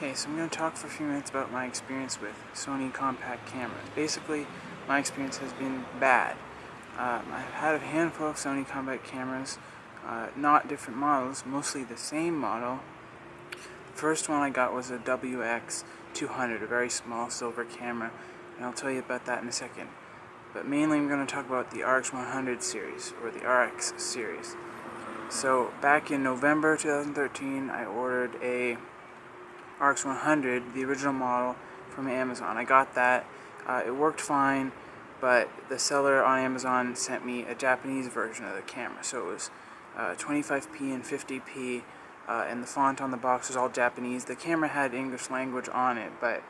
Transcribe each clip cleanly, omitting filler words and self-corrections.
Okay, so I'm going to talk for a few minutes about my experience with Sony compact cameras. Basically, my experience has been bad. I've had a handful of Sony compact cameras, not different models, mostly the same model. The first one I got was a WX200, a very small silver camera, and I'll tell you about that in a second. But mainly I'm going to talk about the RX100 series, or the RX series. So back in November 2013, I ordered a RX100, the original model, from Amazon. I got that. It worked fine, but the seller on Amazon sent me a Japanese version of the camera. So it was 25p and 50p, and the font on the box was all Japanese. The camera had English language on it, but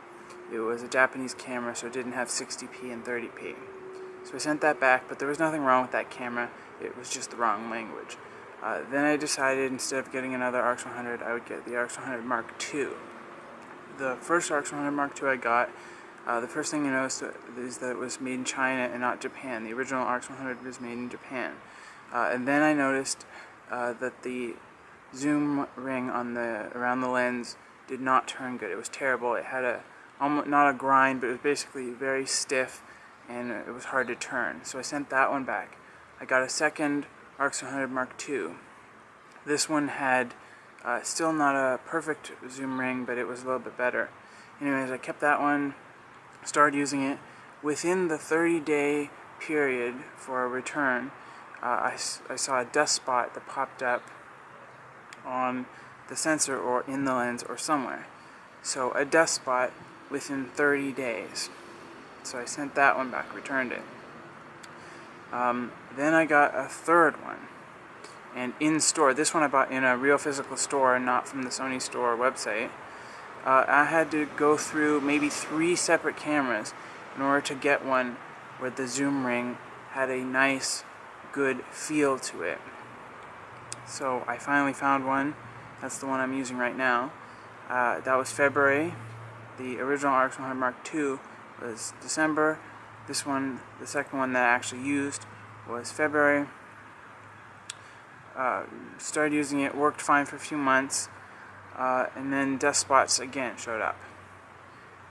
it was a Japanese camera, so it didn't have 60p and 30p. So I sent that back, but there was nothing wrong with that camera. It was just the wrong language. Then I decided, instead of getting another RX100, I would get the RX100 Mark II. The first RX100 Mark II I got, the first thing I noticed is that it was made in China and not Japan. The original RX100 was made in Japan. And then I noticed that the zoom ring on around the lens did not turn good. It was terrible. It had almost not a grind, but it was basically very stiff, and it was hard to turn. So I sent that one back. I got a second RX100 Mark II. This one had still not a perfect zoom ring, but it was a little bit better. Anyways, I kept that one, started using it. Within the 30-day period for a return, I saw a dust spot that popped up on the sensor or in the lens or somewhere. So a dust spot within 30 days. So I sent that one back, returned it. Then I got a third one. And in store, this one I bought in a real physical store, not from the Sony store website. I had to go through maybe 3 separate cameras in order to get one where the zoom ring had a nice, good feel to it. So I finally found one. That's the one I'm using right now. That was February. The original RX100 Mark II was December. This one, the second one that I actually used, was February. Started using it, worked fine for a few months, and then dust spots again showed up.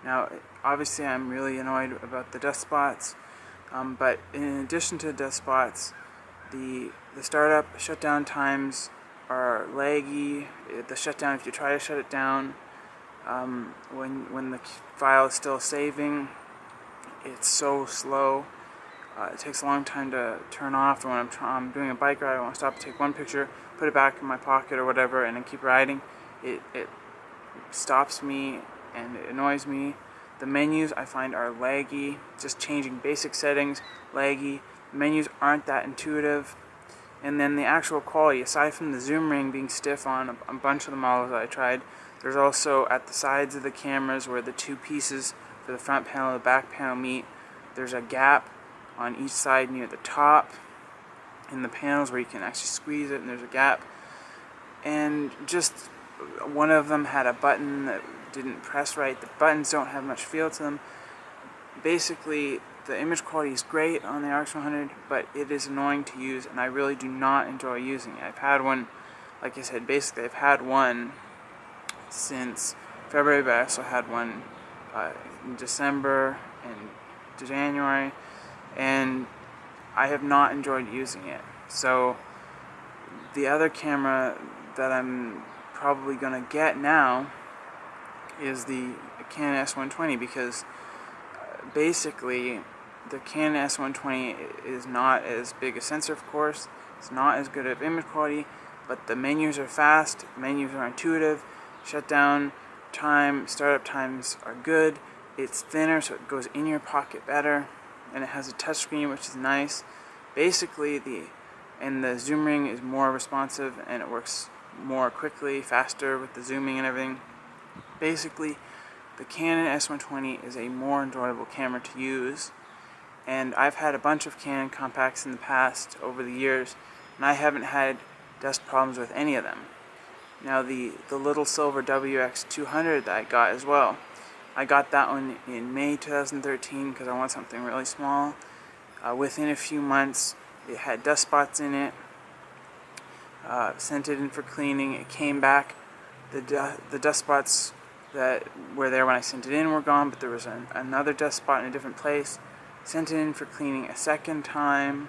Now, obviously I'm really annoyed about the dust spots, but in addition to dust spots, the startup shutdown times are laggy. The shutdown, if you try to shut it down, when the file is still saving, it's so slow. It takes a long time to turn off, and when I'm doing a bike ride, I want to stop to take one picture, put it back in my pocket or whatever, and then keep riding. It stops me and it annoys me. The menus I find are laggy, just changing basic settings, laggy. The menus aren't that intuitive. And then the actual quality, aside from the zoom ring being stiff on a bunch of the models that I tried, there's also at the sides of the cameras where the two pieces for the front panel and the back panel meet, there's a gap on each side near the top in the panels where you can actually squeeze it, and there's a gap. And just one of them had a button that didn't press right. The buttons don't have much feel to them. Basically, the image quality is great on the RX100, but it is annoying to use, and I really do not enjoy using it. I've had one, like I said, basically I've had one since February, but I also had one in December and January, and I have not enjoyed using it. So the other camera that I'm probably going to get now is the Canon S120, because basically the Canon S120 is not as big a sensor, of course. It's not as good of image quality, but the menus are fast, menus are intuitive, shutdown time, startup times are good. It's thinner, so it goes in your pocket better, and it has a touchscreen, which is nice. Basically, the zoom ring is more responsive, and it works more quickly, faster with the zooming and everything. Basically, the Canon S120 is a more enjoyable camera to use, and I've had a bunch of Canon compacts in the past over the years, and I haven't had dust problems with any of them. Now, the little silver WX200 that I got as well, I got that one in May 2013 because I want something really small. Within a few months, it had dust spots in it. Sent it in for cleaning. It came back. The dust spots that were there when I sent it in were gone, but there was another dust spot in a different place. Sent it in for cleaning a second time.